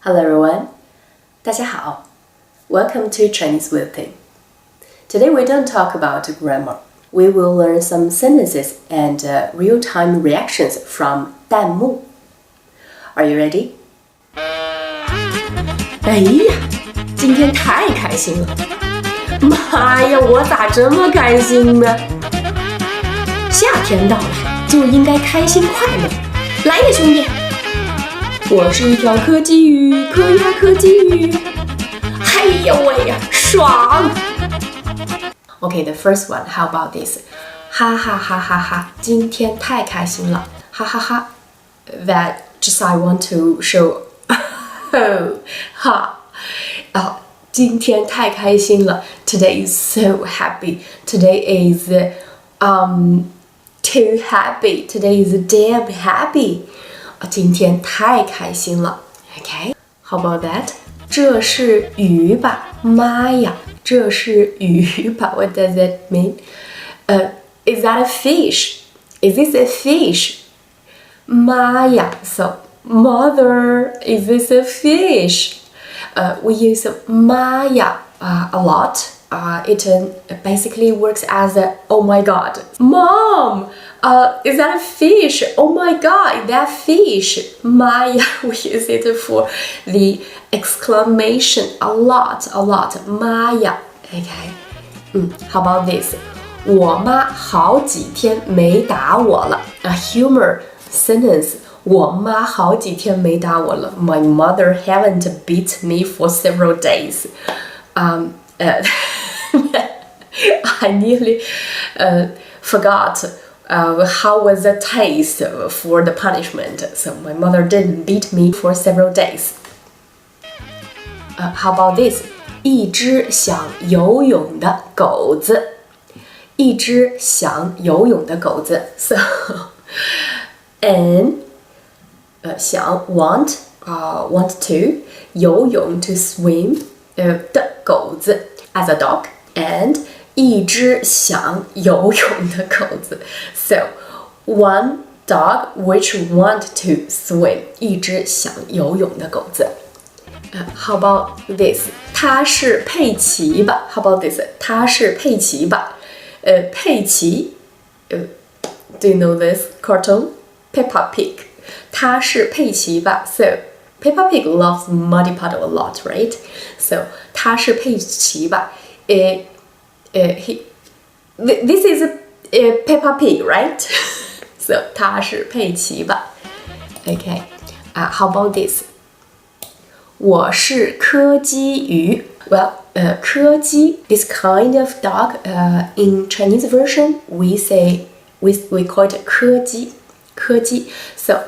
Hello everyone, 大家好 Welcome to Chinese with Ting. Today we don't talk about grammar. We will learn some sentences and real-time reactions from 弹幕. Are you ready? 哎呀，今天太开心了！妈呀，我咋这么开心呢？夏天到了，就应该开心快乐。来呀，兄弟！我是一条柯基鱼，柯呀柯基鱼。哎呀喂呀，爽 Okay, the first one, how about this? 哈哈哈哈哈，今天太开心了，哈哈哈。That just I want to show 哈今天太开心了 Today is so happy. Today is too happy. Today is damn happy. 今天太开心了 Okay, how about that? 这是鱼吧？妈呀，这是鱼吧 What does that mean? Is that a fish? Is this a fish? 妈呀 So, mother, is this a fish? We use 妈呀 a lot. It basically works as a, oh my god. Mom, is that a fish? Oh my god, that fish. 妈呀 We use it for the exclamation a lot. 妈呀 Okay. How about this? 我妈好几天没打我了 A humor sentence. 我妈好几天没打我了 My mother haven't beat me for several days. I nearly forgot how was the taste for the punishment. So my mother didn't beat me for several days. How about this? 一只想游泳的狗子。一只想游泳的狗子。So, and 想 want to 游泳 to swim 的狗子 as a dog and 一只想游泳的狗子 So one dog which want to swim 一只想游泳的狗子How about this? 他是佩奇吧 How about this? 他是佩奇吧佩奇Do you know this cartoon? Peppa Pig 他是佩奇吧 So Peppa Pig loves Muddy Puddle a lot, right? So 他是佩奇吧this is a Peppa Pig, right? So 他是佩奇吧 Okay, how about this? 我是柯基鱼 Well, 柯基 this kind of dog in Chinese version we call it 柯基 So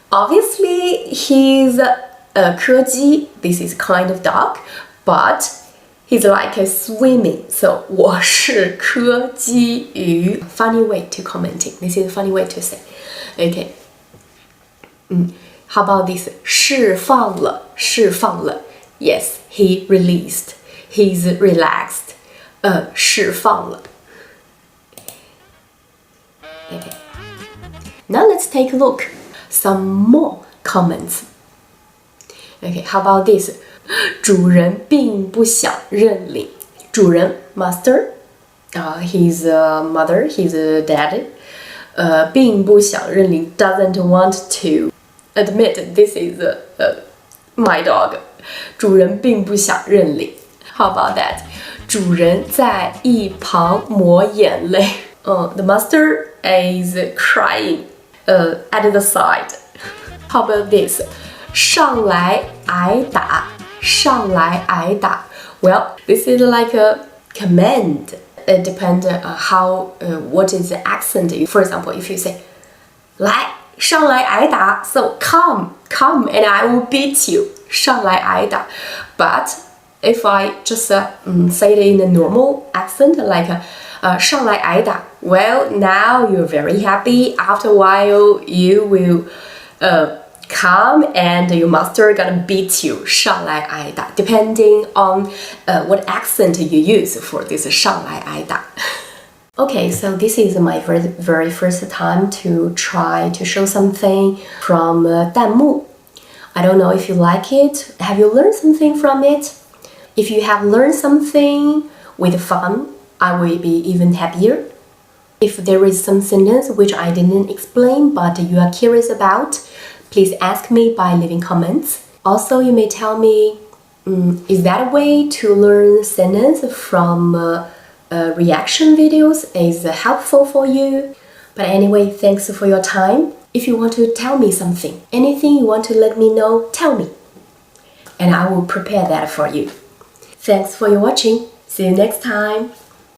obviously he's a 柯基 This is kind of dog But he's like a swimming So 我是柯基鱼 Funny way to commenting This is a funny way to say Okay How about this? 释放了 Yes, he released He's relaxed 释放了 Okay. Now let's take a look Some more comments Okay, how about this? 主人并不想认领主人 master his mother, his daddy 并不想认领 doesn't want to admit this is my dog 主人并不想认领 How about that? 主人在一旁抹眼泪the master is crying at the side How about this? 上来挨打上来挨打 Well, this is like a command It depends on how what is the accent For example, if you say 来上来挨打 So come and I will beat you 上来挨打 But if I just say it in a normal accent like 上来挨打 Well, now you're very happy After a while, you will come and your master gonna beat you 上来挨打 Depending on what accent you use for this 上来挨打Okay, so this is my very first time to try to show something from 弹幕 I don't know if you like it. Have you learned something from it? If you have learned something with fun, I will be even happier. If there is some sentence which I didn't explain but you are curious about, please ask me by leaving comments. Also, you may tell me, is that a way to learn sentence from reaction videos is helpful for you? But anyway, thanks for your time. If you want to tell me something, anything you want to let me know, tell me. And I will prepare that for you. Thanks for your watching. See you next time.